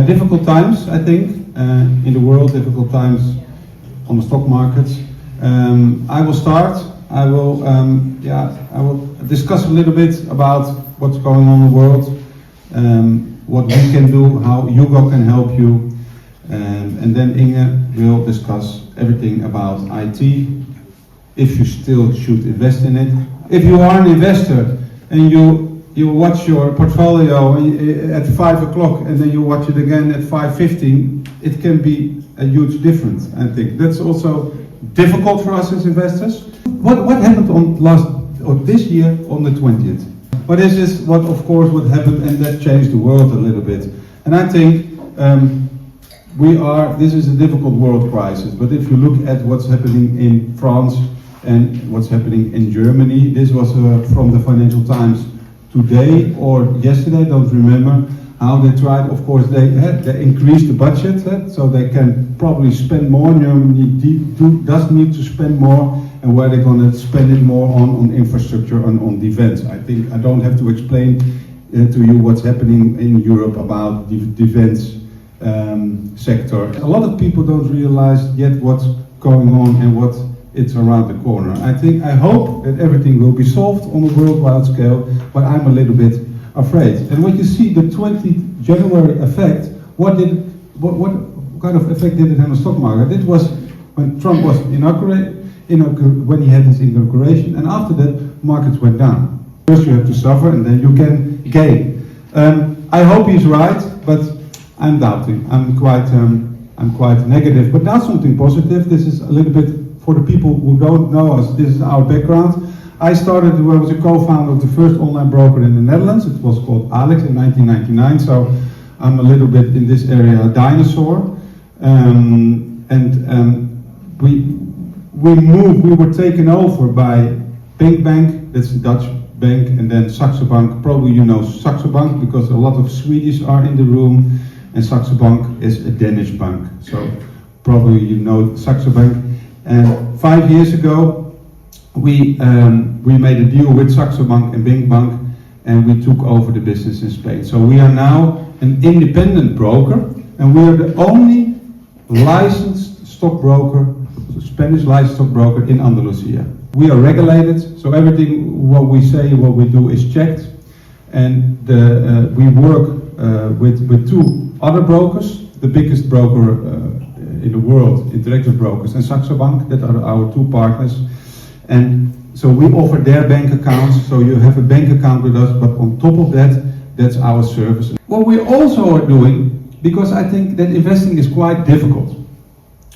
difficult times, I think, in the world, difficult times on the stock markets. I will start. I will discuss a little bit about what's going on in the world, what we can do, how Hugo can help you, and then Inge will discuss everything about IT, if you still should invest in it. If you are an investor and you watch your portfolio at 5 o'clock and then you watch it again at 5:15, it can be a huge difference, I think. That's also difficult for us as investors. What happened on this year on the 20th? But this is what happened, and that changed the world a little bit. And I think this is a difficult world crisis, but if you look at what's happening in France and what's happening in Germany, this was from the Financial Times today or yesterday, I don't remember, how they tried, of course, they increased the budget, so they can probably spend more. Germany does need to spend more, and where they're going to spend it more on infrastructure and on defense. I think I don't have to explain to you what's happening in Europe about the defense sector. A lot of people don't realize yet what's going on and what it's around the corner. I hope that everything will be solved on a worldwide scale, but I'm a little bit afraid. And when you see the 20th January effect, what kind of effect did it have on the stock market? It was when Trump was when he had his inauguration, and after that, markets went down. First you have to suffer, and then you can gain. I hope he's right, but I'm doubting. I'm quite negative. But now something positive. This is a little bit for the people who don't know us. This is our background. I was a co-founder of the first online broker in the Netherlands. It was called Alex in 1999. So I'm a little bit in this area a dinosaur. We were taken over by Pink Bank, that's a Dutch bank, and then Saxo Bank. Probably you know Saxo Bank because a lot of Swedish are in the room, and Saxo Bank is a Danish bank. So probably you know Saxo Bank. And 5 years ago, we made a deal with Saxo Bank and Pink Bank, and we took over the business in Spain. So we are now an independent broker, and we are the only licensed stockbroker, Spanish licensed stockbroker in Andalusia. We are regulated, so everything what we say, what we do is checked, and we work with two other brokers, the biggest broker in the world, Interactive Brokers, and Saxo Bank, that are our two partners. And so we offer their bank accounts, so you have a bank account with us, but on top of that, that's our service. What we also are doing, because I think that investing is quite difficult.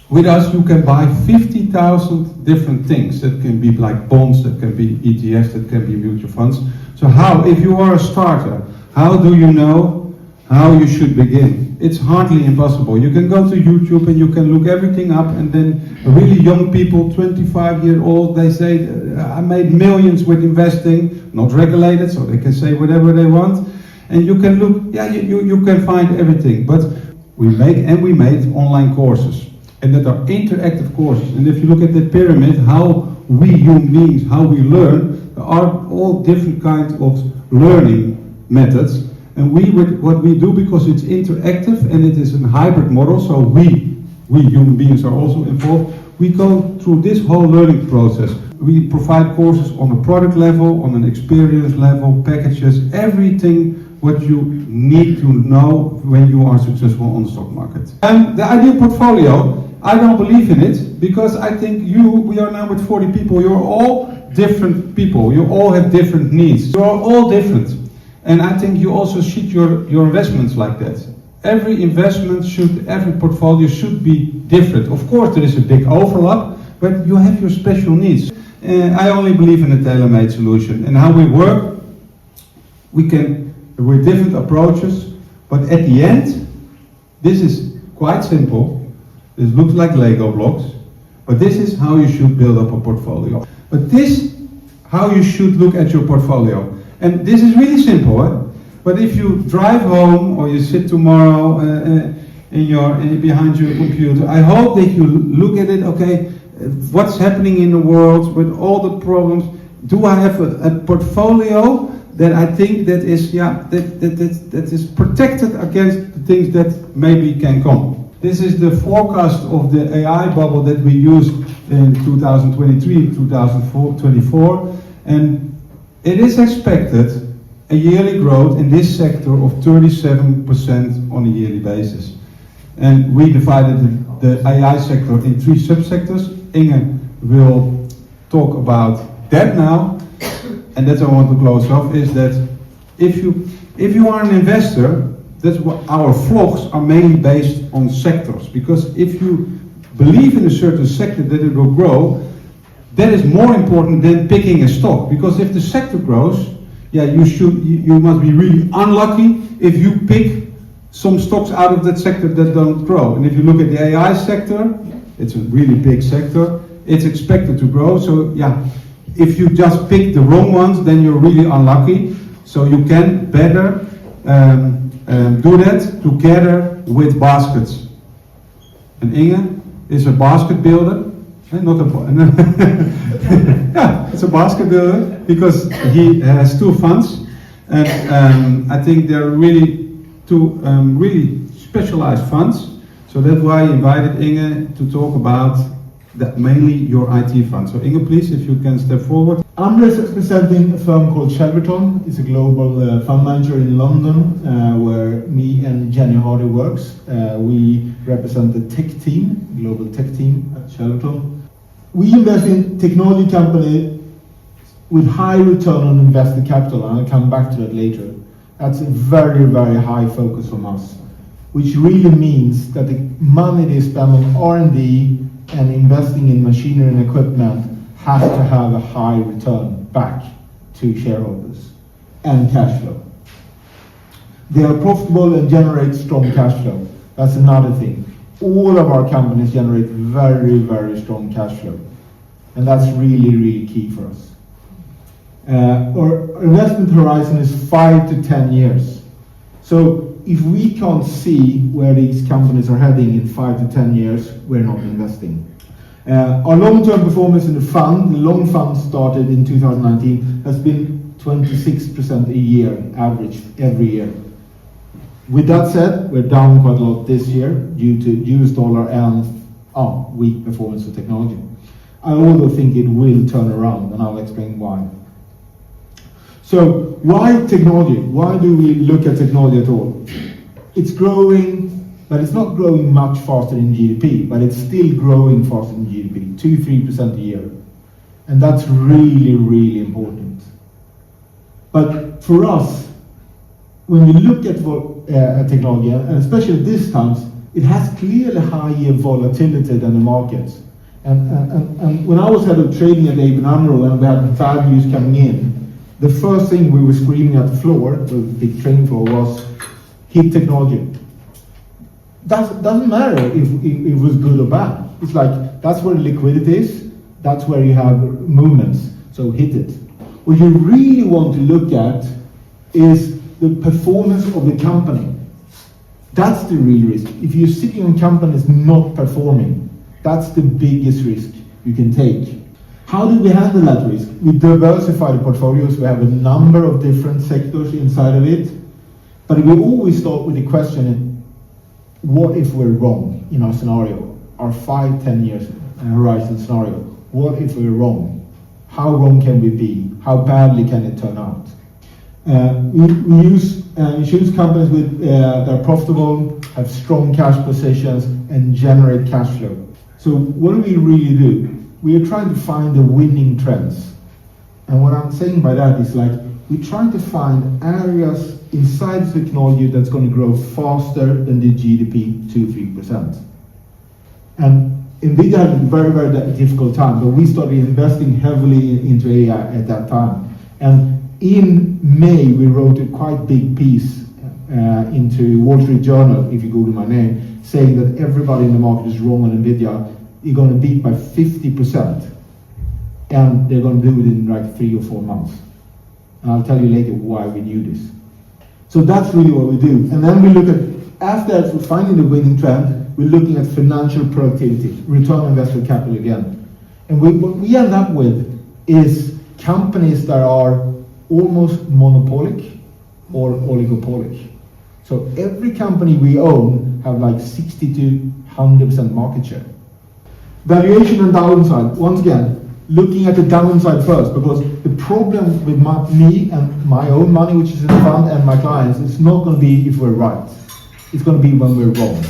With us, you can buy 50,000 different things. That can be like bonds, that can be ETFs, that can be mutual funds. So if you are a starter, how do you know how you should begin? It's hardly impossible. You can go to YouTube and you can look everything up, and then really young people, 25-year-old, they say, I made millions with investing, not regulated, so they can say whatever they want. And you can look, you can find everything. But we made online courses, and that are interactive courses. And if you look at the pyramid, how we human beings, how we learn, there are all different kinds of learning methods. And what we do, because it's interactive and it is a hybrid model, so we human beings are also involved, we go through this whole learning process. We provide courses on a product level, on an experience level, packages, everything what you need to know when you are successful on the stock market. And the ideal portfolio, I don't believe in it, because I think we are now with 40 people, you're all different people, you all have different needs, you are all different. And I think you also should your investments like that. Every portfolio should be different. Of course there is a big overlap, but you have your special needs. I only believe in a tailor-made solution. And how we work, with different approaches, but at the end, this is quite simple. This looks like Lego blocks, but this is how you should build up a portfolio. But this, how you should look at your portfolio. And this is really simple, but if you drive home or you sit tomorrow behind your computer, I hope that you look at it, okay, what's happening in the world with all the problems. Do I have a portfolio that I think that is protected against the things that maybe can come. This is the forecast of the AI bubble that we used in 2023, 2024, and it is expected a yearly growth in this sector of 37% on a yearly basis. And we divided the AI sector in 3 subsectors. Inge will talk about that now. And that's what I want to close off, is that if you are an investor, that's what our vlogs are mainly based on sectors. Because if you believe in a certain sector that it will grow, that is more important than picking a stock. Because if the sector grows, you must be really unlucky if you pick some stocks out of that sector that don't grow. And if you look at the AI sector, it's a really big sector. It's expected to grow. So if you just pick the wrong ones, then you're really unlucky. So you can better do that together with baskets. And Inge is a basket builder. It's a basket builder because he has 2 funds, and I think they're really 2 really specialized funds. So that's why I invited Inge to talk about mainly your IT fund. So Inge, please, if you can step forward. I'm representing a firm called Chelverton. It's a global fund manager in London, where me and Jenny Hardy works. We represent the tech team, global tech team at Chelverton. We invest in technology company with high return on invested capital, and I'll come back to that later. That's a very, very high focus from us, which really means that the money they spend on R&D and investing in machinery and equipment has to have a high return back to shareholders and cash flow. They are profitable and generate strong cash flow. That's another thing. All of our companies generate very, very strong cash flow. And that's really, really key for us. Our investment horizon is 5 to 10 years. So if we can't see where these companies are heading in 5 to 10 years, we're not investing. Our long-term performance in the fund, the long fund started in 2019, has been 26% a year, average, every year. With that said, we're down quite a lot this year due to US dollar and weak performance of technology. I also think it will turn around, and I'll explain why. So, why technology? Why do we look at technology at all? It's growing, but it's not growing much faster than GDP, but it's still growing faster than GDP, 2-3% a year. And that's really, really important. But for us, when we look at technology, and especially at these times, it has clearly higher volatility than the markets. And when I was head of trading at ABN AMRO and we had bad news coming in, the first thing we were screaming at the floor, the big trading floor, was hit technology. Doesn't matter if it was good or bad. It's like, that's where liquidity is, that's where you have movements, so hit it. What you really want to look at is the performance of the company. That's the real risk. If you're sitting on companies not performing, that's the biggest risk you can take. How do we handle that risk? We diversify the portfolios. We have a number of different sectors inside of it. But we always start with the question, what if we're wrong in our scenario? Our 5-10 years horizon scenario. What if we're wrong? How wrong can we be? How badly can it turn out? We use insurance companies that are profitable, have strong cash positions, and generate cash flow. So what do we really do? We are trying to find the winning trends. And what I'm saying by that is like, we're trying to find areas inside technology that's going to grow faster than the GDP, 2-3%. And NVIDIA had a very, very difficult time, but we started investing heavily into AI at that time. And in May, we wrote a quite big piece into Wall Street Journal, if you Google my name, saying that everybody in the market is wrong on NVIDIA. You're going to beat by 50%. And they're going to do it in like 3 or 4 months. And I'll tell you later why we knew this. So that's really what we do. And then we look at, after finding the winning trend, we're looking at financial productivity, return on invested capital again. And what we end up with is companies that are almost monopolic or oligopolic. So every company we own have like 60 to 100% market share. Valuation and downside. Once again, looking at the downside first, because the problem with me and my own money, which is in the fund, and my clients, it's not going to be if we're right. It's going to be when we're wrong.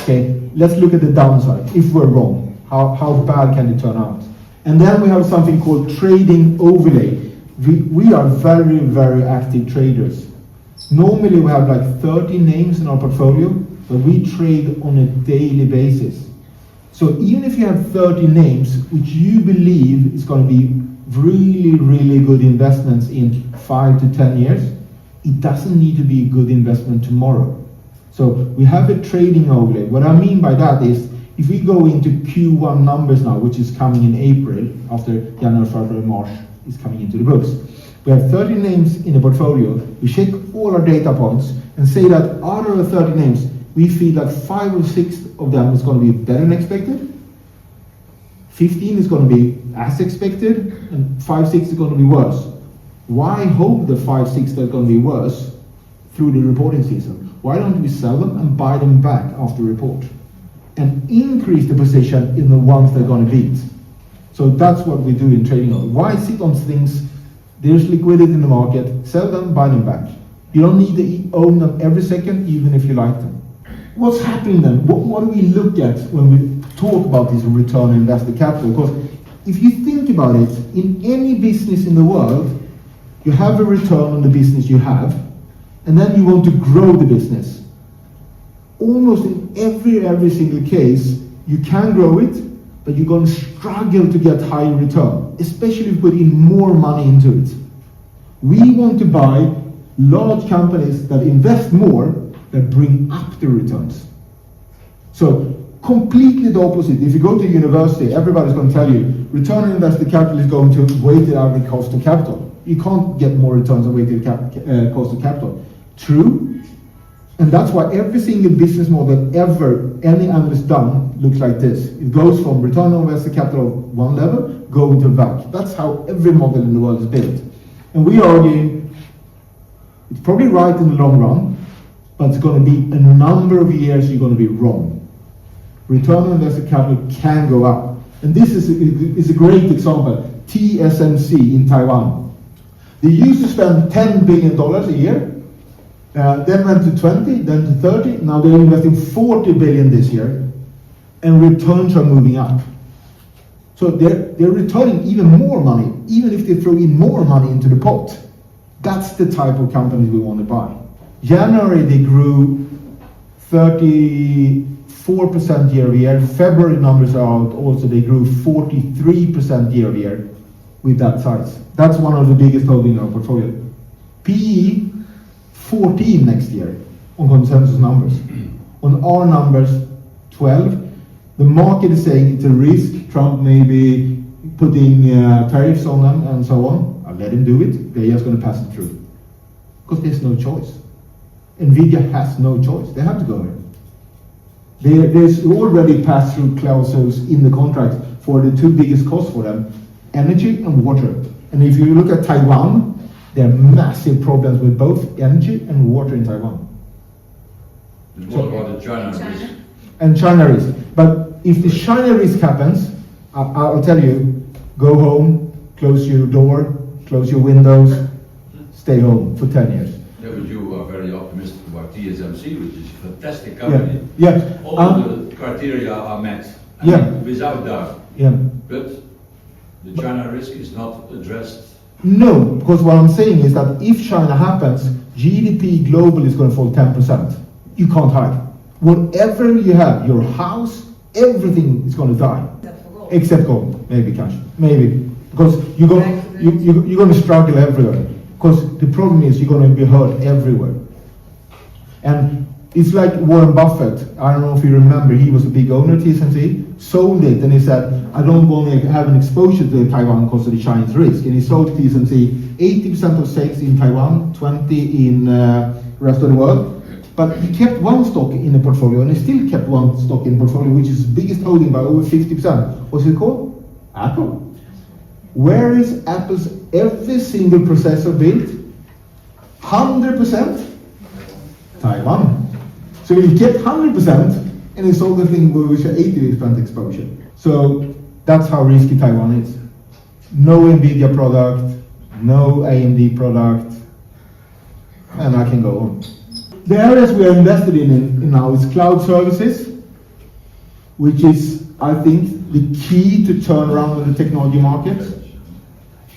Okay, let's look at the downside. If we're wrong, how bad can it turn out? And then we have something called trading overlay. We are very, very active traders. Normally we have like 30 names in our portfolio, but we trade on a daily basis. So even if you have 30 names, which you believe is going to be really, really good investments in 5 to 10 years, it doesn't need to be a good investment tomorrow. So we have a trading overlay. What I mean by that is, if we go into Q1 numbers now, which is coming in April, after January, February, March is coming into the books, we have 30 names in the portfolio. We check all our data points and say that out of the 30 names, we feel that 5 or 6 of them is going to be better than expected, 15 is going to be as expected, and 5, 6 is going to be worse. Why hold the 5, 6 that are going to be worse through the reporting season? Why don't we sell them and buy them back after report? And increase the position in the ones that are going to beat. So that's what we do in trading. Why sit on things? There's liquidity in the market, sell them, buy them back. You don't need to own them every second, even if you like them. What's happening then? What do we look at when we talk about this return on invested capital? Because if you think about it, in any business in the world, you have a return on the business you have, and then you want to grow the business. Almost in every single case, you can grow it, but you're going to struggle to get higher return, especially if you put in more money into it. We want to buy large companies that invest more, that bring up the returns. So completely the opposite. If you go to university, everybody's going to tell you return on invested capital is going to weighted average cost of capital. You can't get more returns on weighted cost of capital. True. And that's why every single business model ever any analyst done looks like this. It goes from return on invested capital of one level, going to back. That's how every model in the world is built. And we argue it's probably right in the long run, but it's going to be a number of years you're going to be wrong. Return on invested capital can go up. And this is a great example. TSMC in Taiwan. They used to spend $10 billion a year. Then went to 20, then to 30, now they're investing 40 billion this year, and returns are moving up. So they're returning even more money, even if they throw in more money into the pot. That's the type of companies we want to buy. January they grew 34% year over year. February numbers are out also, they grew 43% year over year with that size. That's one of the biggest holdings in our portfolio. PE 14 next year on consensus numbers. On our numbers, 12. The market is saying it's a risk. Trump may be putting tariffs on them and so on. I'll let him do it. They're just going to pass it through. Because there's no choice. Nvidia has no choice. They have to go here. There's already pass-through clauses in the contract for the two biggest costs for them, energy and water. And if you look at Taiwan, there are massive problems with both energy and water in Taiwan. And what about the China risk? And China risk. But if the China risk happens, I'll tell you, go home, close your door, close your windows, stay home for 10 years. Yeah, but you are very optimistic about TSMC, which is a fantastic company. Yeah. All the criteria are met. Without doubt. Yeah. But the China risk is not addressed. No, because what I'm saying is that if China happens, GDP globally is going to fall 10%. You can't hide. Whatever you have, your house, everything is going to die. Except gold. Maybe cash. Maybe. Because you're going to struggle everywhere. Because the problem is you're going to be hurt everywhere. And it's like Warren Buffett. I don't know if you remember, he was a big owner of TSMC, sold it, and he said, I don't want to have an exposure to Taiwan because of the Chinese risk. And he sold TSMC 80% of sales in Taiwan, 20% in the rest of the world. But he kept one stock in the portfolio, and he still kept one stock in the portfolio, which is the biggest holding by over 50%. What's it called? Apple. Where is Apple's every single processor built? 100% Taiwan. So we get 100%, and it's all the thing where we show 80% exposure. So that's how risky Taiwan is. No NVIDIA product, no AMD product, and I can go on. The areas we are invested in now is cloud services, which is, I think, the key to turn around in the technology market.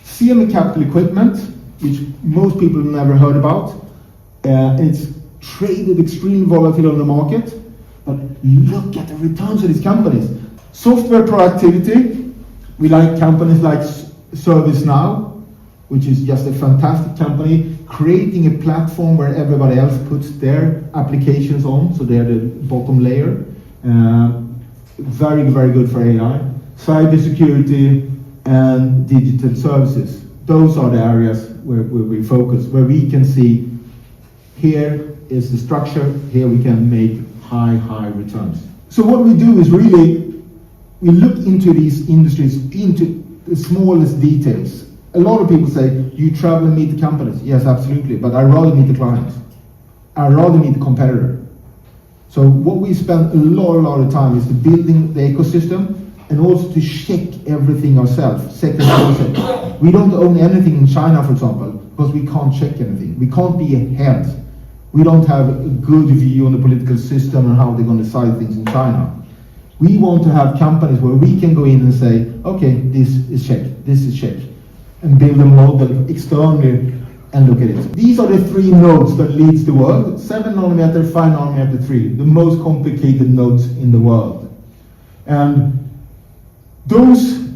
Semi-capital equipment, which most people have never heard about. It's traded extremely volatile on the market, but look at the returns of these companies. Software productivity, we like companies like ServiceNow, which is just a fantastic company, creating a platform where everybody else puts their applications on, so they're the bottom layer. Very, very good for AI. Cybersecurity and digital services. Those are the areas where we focus, where we can see here is the structure, here we can make high returns. So what we do is really, we look into these industries, into the smallest details. A lot of people say, you travel and meet the companies. Yes, absolutely, but I'd rather meet the clients. I'd rather meet the competitor. So what we spend a lot of time is to building the ecosystem and also to check everything ourselves, second concept. We don't own anything in China, for example, because we can't check anything. We can't be ahead. We don't have a good view on the political system and how they're going to decide things in China. We want to have companies where we can go in and say, okay, this is check, this is check, and build a model externally and look at it. These are the three nodes that leads the world: 7 nanometer, 5 nanometer, 3, the most complicated nodes in the world. And those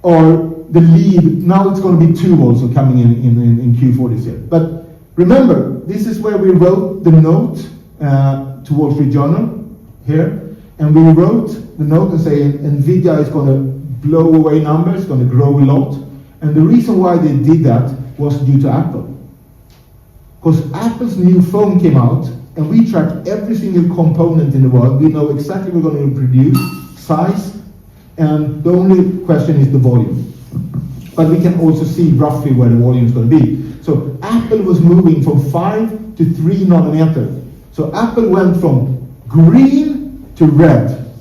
are the lead. Now it's going to be 2 also coming in Q4 this year. But remember, this is where we wrote the note to Wall Street Journal here, and we wrote the note and say NVIDIA is going to blow away numbers, going to grow a lot. And the reason why they did that was due to Apple. Because Apple's new phone came out, and we track every single component in the world. We know exactly what we're going to produce, size, and the only question is the volume. But we can also see roughly where the volume is going to be. So Apple was moving from 5 to 3 nanometer. So Apple went from green to red,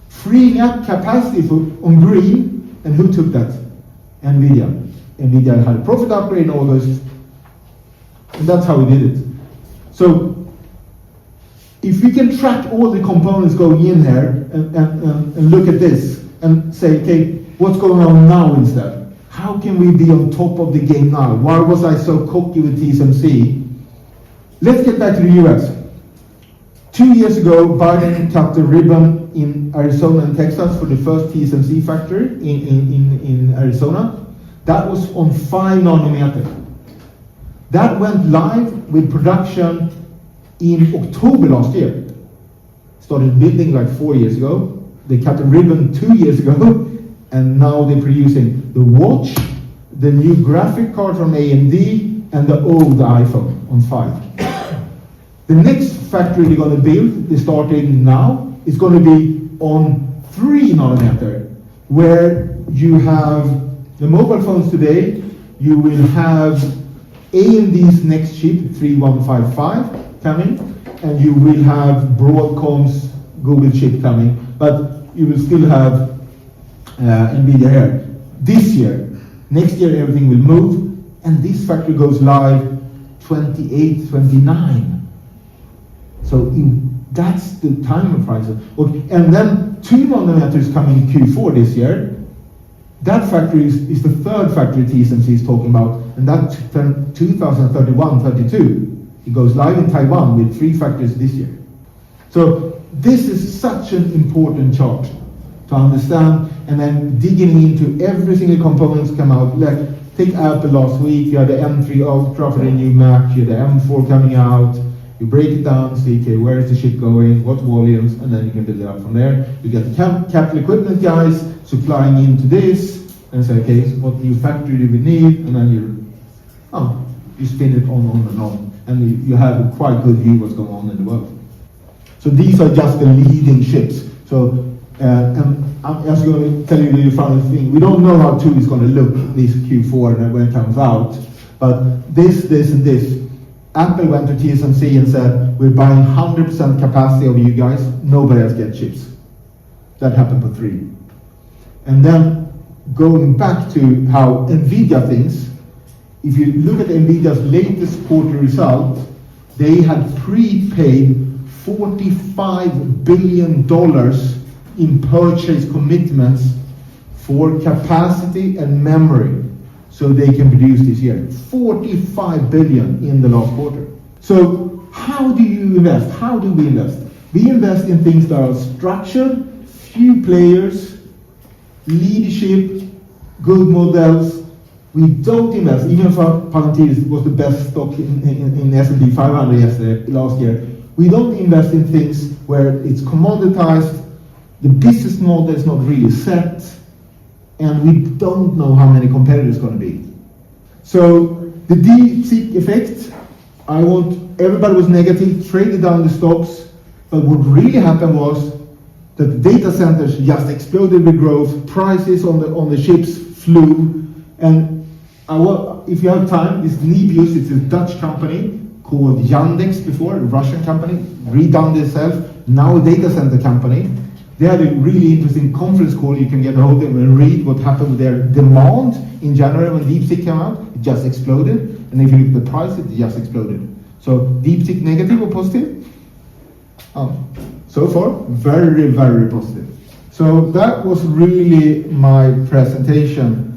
freeing up capacity on green, and who took that? NVIDIA. NVIDIA had a profit upgrade in August, and that's how we did it. So if we can track all the components going in here and look at this and say, okay, what's going on now instead? How can we be on top of the game now? Why was I so cocky with TSMC? Let's get back to the US. 2 years ago, Biden cut the ribbon in Arizona and Texas for the first TSMC factory in Arizona. That was on 5 nanometer. That went live with production in October last year. Started building like 4 years ago. They cut the ribbon 2 years ago, and now they're producing the watch, the new graphic card from AMD, and the old iPhone on 5. The next factory they're going to build, they're starting now, is going to be on 3 nanometer, where you have the mobile phones today, you will have AMD's next chip, 3155, coming, and you will have Broadcom's Google chip coming, but you will still have NVIDIA here. This year, next year everything will move, and this factory goes live 28, 29. So that's the time horizon. Okay. And then 2 nanometer is coming in Q4 this year. That factory is the third factory TSMC is talking about, and that's 2031, 32. It goes live in Taiwan with 3 factories this year. So this is such an important chart to understand, and then digging into every single components come out. Like take Apple last week, you had the M3 Ultra for the new Mac, you had the M4 coming out. You break it down, see, okay, where is the ship going, what volumes, and then you can build it up from there. You get the capital equipment guys supplying into this, and say, okay, so what new factory do we need, and then you spin it on and on, and you have a quite good view what's going on in the world. So these are just the leading ships. So And I'm just going to tell you the final thing. We don't know how 2 is going to look this Q4 and when it comes out, but this, and this. Apple went to TSMC and said, we're buying 100% capacity of you guys, nobody else gets chips. That happened for 3. And then going back to how Nvidia thinks, if you look at Nvidia's latest quarterly result, they had prepaid $45 billion in purchase commitments for capacity and memory so they can produce this year. 45 billion in the last quarter. So how do you invest? How do we invest? We invest in things that are structured, few players, leadership, good models. We don't invest, even if Palantir was the best stock in S&P 500 last year, we don't invest in things where it's commoditized, the business model is not really set, and we don't know how many competitors are going to be. So the DeepSeek effect, everybody was negative, traded down the stocks, but what really happened was that the data centers just exploded with growth, prices on the ships flew, and if you have time, this Nebius, it's a Dutch company called Yandex before, a Russian company, redone itself, now a data center company. They had a really interesting conference call. You can get a hold of them and read what happened with their demand in January when DeepSeek came out. It just exploded. And if you look at the price, it just exploded. So DeepSeek negative or positive? So far, very, very positive. So that was really my presentation.